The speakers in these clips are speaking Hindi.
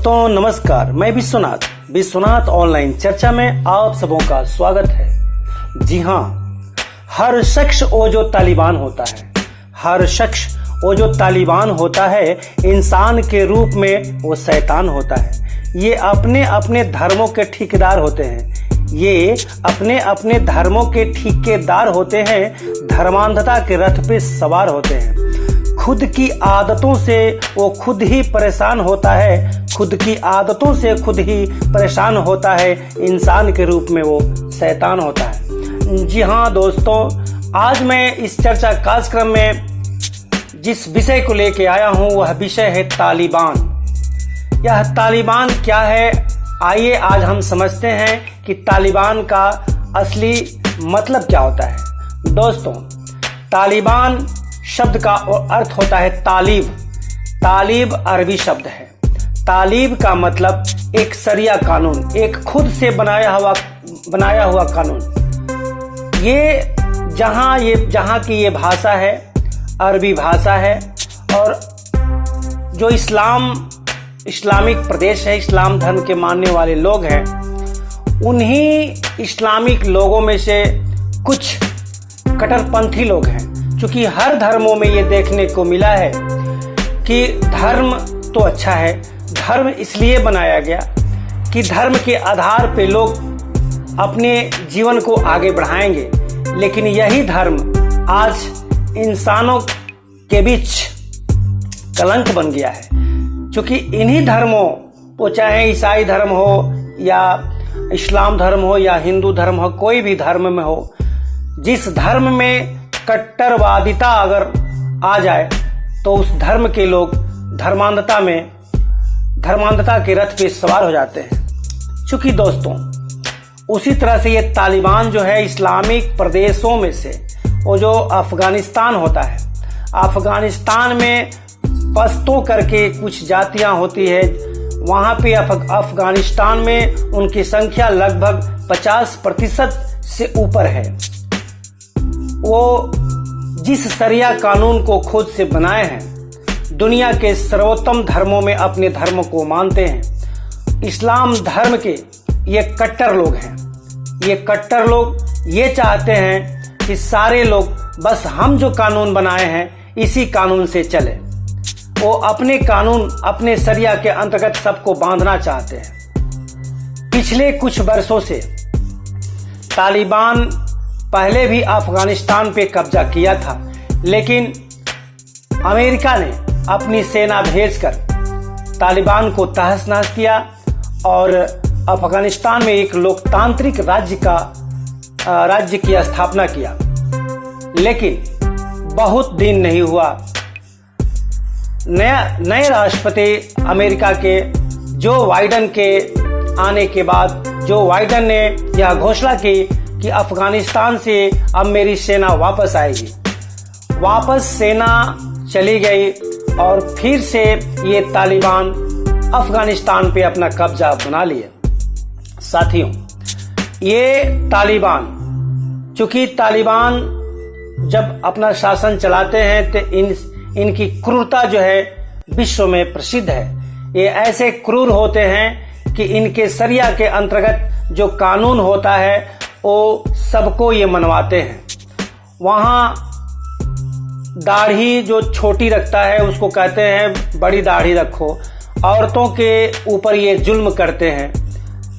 दोस्तों नमस्कार, मैं विश्वनाथ ऑनलाइन चर्चा में आप सबों का स्वागत है। जी हाँ, हर शख्स वो जो तालिबान होता है इंसान के रूप में वो शैतान होता है। ये अपने अपने धर्मों के ठेकेदार होते हैं, धर्मांधता के रथ पे सवार होते हैं। खुद की आदतों से वो खुद ही परेशान होता है, इंसान के रूप में वो शैतान होता है। जी हाँ दोस्तों, आज मैं इस चर्चा कार्यक्रम में जिस विषय को लेके आया हूँ वह विषय है तालिबान। यह तालिबान क्या है, आइए आज हम समझते हैं कि तालिबान का असली मतलब क्या होता है। दोस्तों, तालिबान शब्द का अर्थ होता है तालीब अरबी शब्द है। तालीब का मतलब एक शरिया कानून, एक खुद से बनाया हुआ कानून। ये जहाँ की ये भाषा है अरबी भाषा है, और जो इस्लामिक प्रदेश है, इस्लाम धर्म के मानने वाले लोग हैं, उन्हीं इस्लामिक लोगों में से कुछ कट्टरपंथी लोग हैं। क्योंकि हर धर्मों में ये देखने को मिला है कि धर्म तो अच्छा है, धर्म इसलिए बनाया गया कि धर्म के आधार पे लोग अपने जीवन को आगे बढ़ाएंगे। लेकिन यही धर्म आज इंसानों के बीच कलंक बन गया है। क्योंकि इन्हीं धर्मों, वो चाहे ईसाई धर्म हो या इस्लाम धर्म हो या हिंदू धर्म हो, कोई भी धर्म में हो, जिस धर्म में कट्टरवादिता अगर आ जाए तो उस धर्म के लोग धर्मांधता के रथ पे सवार हो जाते हैं। क्योंकि दोस्तों, उसी तरह से ये तालिबान जो है इस्लामिक प्रदेशों में से, वो जो अफगानिस्तान होता है, अफगानिस्तान में पश्तो करके कुछ जातियां होती है, वहां पे अफगानिस्तान में उनकी संख्या लगभग 50% से ऊपर है। वो जिस शरिया कानून को खुद से बनाए हैं, दुनिया के सर्वोत्तम धर्मों में अपने धर्म को मानते हैं। इस्लाम धर्म के ये कट्टर लोग हैं। ये कट्टर लोग ये चाहते हैं कि सारे लोग बस हम जो कानून बनाए हैं इसी कानून से चले। वो अपने कानून, अपने शरिया के अंतर्गत सबको बांधना चाहते हैं। पिछले कुछ वर्षों से तालिबान पहले भी अफगानिस्तान पे कब्जा किया था, लेकिन अमेरिका ने अपनी सेना भेजकर तालिबान को तहस नहस किया और अफगानिस्तान में एक लोकतांत्रिक राज्य की स्थापना किया। लेकिन बहुत दिन नहीं हुआ, नए राष्ट्रपति अमेरिका के जो बाइडेन के आने के बाद जो बाइडेन ने यह घोषणा की कि अफगानिस्तान से अब मेरी सेना वापस आएगी। वापस सेना चली गई और फिर से ये तालिबान अफगानिस्तान पे अपना कब्जा बना लिए। साथियों, ये तालिबान, चूंकि तालिबान जब अपना शासन चलाते हैं तो इनकी क्रूरता जो है विश्व में प्रसिद्ध है। ये ऐसे क्रूर होते हैं कि इनके शरिया के अंतर्गत जो कानून होता है वो सबको ये मनवाते हैं। वहां दाढ़ी जो छोटी रखता है उसको कहते हैं बड़ी दाढ़ी रखो। औरतों के ऊपर ये जुल्म करते हैं।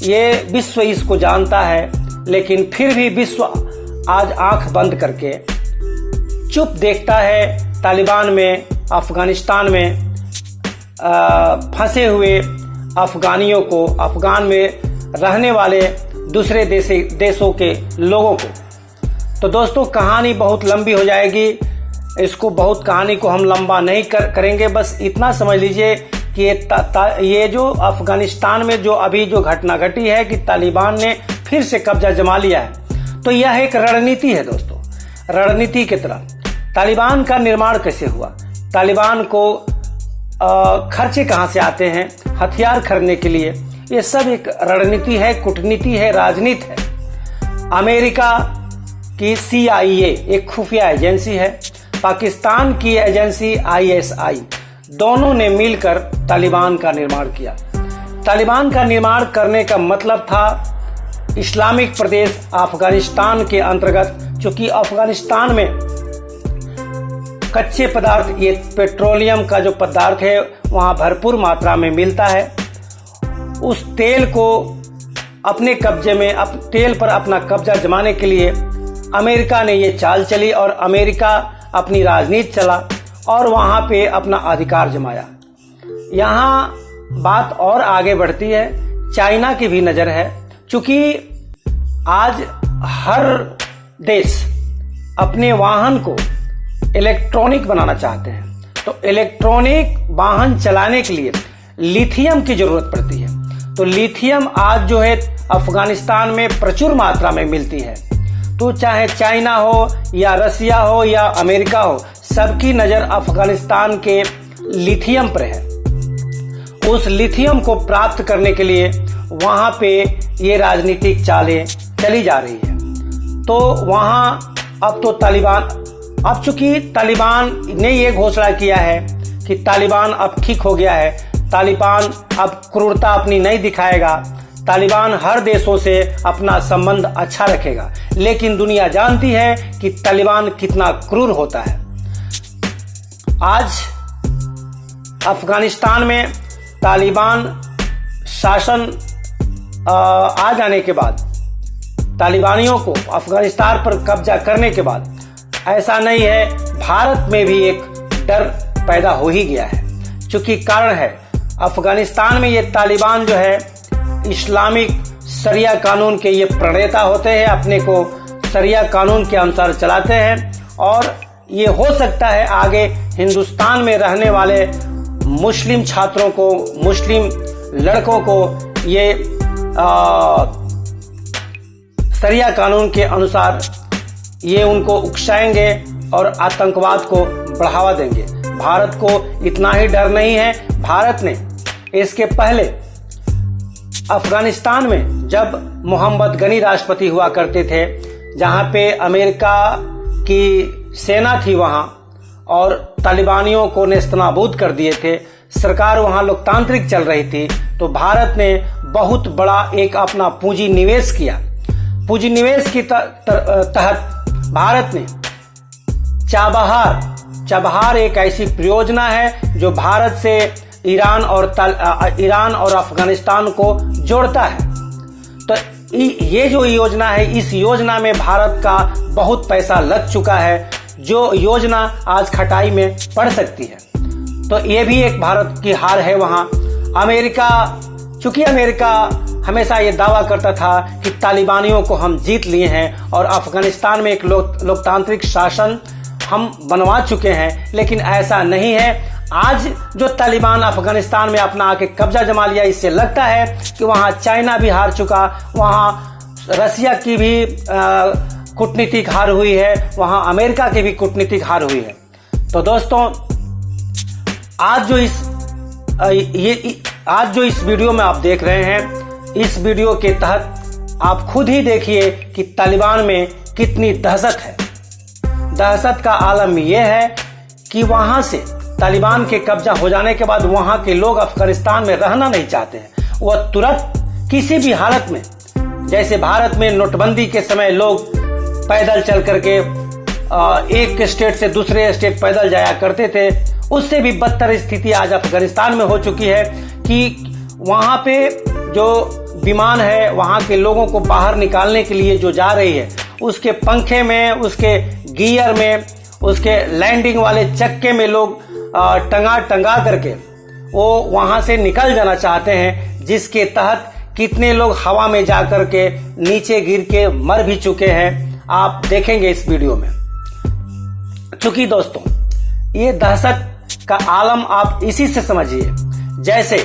ये विश्व इसको जानता है, लेकिन फिर भी विश्व आज आंख बंद करके चुप देखता है तालिबान में, अफगानिस्तान में फंसे हुए अफगानियों को, अफगान में रहने वाले दूसरे देशों के लोगों को। तो दोस्तों, कहानी बहुत लंबी हो जाएगी, कहानी को हम लंबा नहीं करेंगे। बस इतना समझ लीजिए कि ये जो अफगानिस्तान में जो अभी जो घटना घटी है कि तालिबान ने फिर से कब्जा जमा लिया है, तो यह एक रणनीति है दोस्तों, रणनीति की तरह। तालिबान का निर्माण कैसे हुआ, तालिबान को खर्चे कहां से आते हैं हथियार खरीदने के लिए, ये सब एक रणनीति है, कूटनीति है, राजनीति है। अमेरिका की CIA एक खुफिया एजेंसी है, पाकिस्तान की एजेंसी ISI, दोनों ने मिलकर तालिबान का निर्माण किया। तालिबान का निर्माण करने का मतलब था इस्लामिक प्रदेश अफगानिस्तान के अंतर्गत, चूंकि अफगानिस्तान में कच्चे पदार्थ, ये पेट्रोलियम का जो पदार्थ है वहाँ भरपूर मात्रा में मिलता है। उस तेल को अपने कब्जे में, तेल पर अपना कब्जा जमाने के लिए अमेरिका ने ये चाल चली और अमेरिका अपनी राजनीति चला और वहाँ पे अपना अधिकार जमाया। यहाँ बात और आगे बढ़ती है, चाइना की भी नज़र है, क्योंकि आज हर देश अपने वाहन को इलेक्ट्रॉनिक बनाना चाहते हैं, तो इलेक्ट्रॉनिक वाहन चलाने के लिए लिथियम की जरूरत पड़ती है। तो लिथियम आज जो है अफगानिस्तान में प्रचुर मात्रा में मिलती है। तो चाहे चाइना हो या रसिया हो या अमेरिका हो, सबकी नजर अफगानिस्तान के लिथियम पर है। उस लिथियम को प्राप्त करने के लिए वहां पे ये राजनीतिक चालें चली जा रही है। तो वहां अब तो अब चूंकि तालिबान ने ये घोषणा किया है कि तालिबान अब ठीक हो गया है, तालिबान अब क्रूरता अपनी नहीं दिखाएगा, तालिबान हर देशों से अपना संबंध अच्छा रखेगा, लेकिन दुनिया जानती है कि तालिबान कितना क्रूर होता है। आज अफगानिस्तान में तालिबान शासन आ जाने के बाद, तालिबानियों को अफगानिस्तान पर कब्जा करने के बाद, ऐसा नहीं है, भारत में भी एक डर पैदा हो ही गया है। क्योंकि कारण है, अफगानिस्तान में ये तालिबान जो है इस्लामिक शरिया कानून के ये प्रणेता होते हैं, अपने को शरिया कानून के अनुसार चलाते हैं और ये हो सकता है आगे हिंदुस्तान में रहने वाले मुस्लिम छात्रों को, मुस्लिम लड़कों को ये शरिया कानून के अनुसार ये उनको उकसाएंगे और आतंकवाद को बढ़ावा देंगे। भारत को इतना ही डर नहीं है। भारत ने इसके पहले अफगानिस्तान में जब मोहम्मद गनी राष्ट्रपति हुआ करते थे, जहां पे अमेरिका की सेना थी वहां और तालिबानियों को नेस्तनाबूद कर दिए थे, सरकार वहां लोकतांत्रिक चल रही थी, तो भारत ने बहुत बड़ा एक अपना पूंजी निवेश किया। पूंजी निवेश के तहत भारत ने चाबहार एक ऐसी परियोजना है जो भारत से ईरान और अफगानिस्तान को जोड़ता है। तो ये जो योजना है, इस योजना में भारत का बहुत पैसा लग चुका है, जो योजना आज खटाई में पड़ सकती है। तो ये भी एक भारत की हार है वहां। चूंकि अमेरिका हमेशा ये दावा करता था कि तालिबानियों को हम जीत लिए हैं और अफगानिस्तान में एक लोकतांत्रिक शासन हम बनवा चुके हैं, लेकिन ऐसा नहीं है। आज जो तालिबान अफगानिस्तान में अपना आके कब्जा जमा लिया, इससे लगता है कि वहां चाइना भी हार चुका, वहां रसिया की भी कूटनीतिक हार हुई है, वहां अमेरिका की भी कूटनीतिक हार हुई है। तो दोस्तों, आज जो इस वीडियो में आप देख रहे हैं, इस वीडियो के तहत आप खुद ही देखिए कि तालिबान में कितनी दहशत है। दहशत का आलम यह है कि वहां से तालिबान के कब्जा हो जाने के बाद वहां के लोग अफगानिस्तान में रहना नहीं चाहते हैं। वह तुरंत किसी भी हालत में, जैसे भारत में नोटबंदी के समय लोग पैदल चल करके एक स्टेट से दूसरे स्टेट पैदल जाया करते थे, उससे भी बदतर स्थिति आज अफगानिस्तान में हो चुकी है कि वहां पे जो विमान है, वहां के लोगों को बाहर निकालने के लिए जो जा रही है, उसके पंखे में, उसके गियर में, उसके लैंडिंग वाले चक्के में लोग टंगा करके वो वहां से निकल जाना चाहते हैं, जिसके तहत कितने लोग हवा में जाकर के नीचे गिर के मर भी चुके हैं, आप देखेंगे इस वीडियो में। चूंकि दोस्तों, ये दहशत का आलम आप इसी से समझिए, जैसे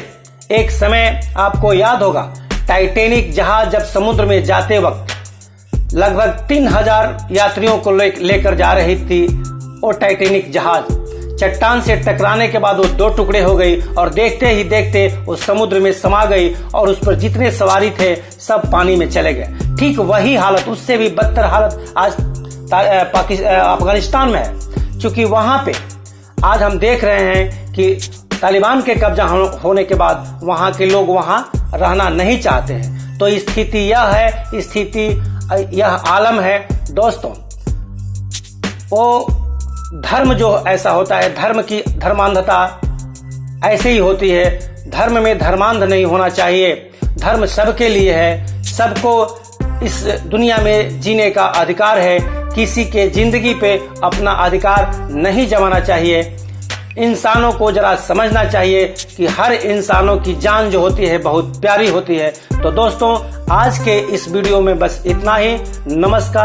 एक समय आपको याद होगा, टाइटैनिक जहाज जब समुद्र में जाते वक्त लगभग 3000 यात्रियों को लेकर जा रही थी, वो टाइटैनिक जहाज चट्टान से टकराने के बाद वो दो टुकड़े हो गई और देखते ही देखते वो समुद्र में समा गई और उस पर जितने सवारी थे सब पानी में चले गए। ठीक वही हालत, उससे भी बदतर हालत आज अफगानिस्तान में है। क्योंकि वहां पे आज हम देख रहे हैं कि तालिबान के कब्जा होने के बाद वहां के लोग वहां रहना नहीं चाहते हैं। तो स्थिति यह आलम है दोस्तों। वो धर्म जो ऐसा होता है, धर्म की धर्मांधता ऐसे ही होती है। धर्म में धर्मांध नहीं होना चाहिए। धर्म सबके लिए है, सबको इस दुनिया में जीने का अधिकार है। किसी के जिंदगी पे अपना अधिकार नहीं जमाना चाहिए। इंसानों को जरा समझना चाहिए कि हर इंसानों की जान जो होती है बहुत प्यारी होती है। तो दोस्तों आज के इस वीडियो में बस इतना ही। नमस्कार।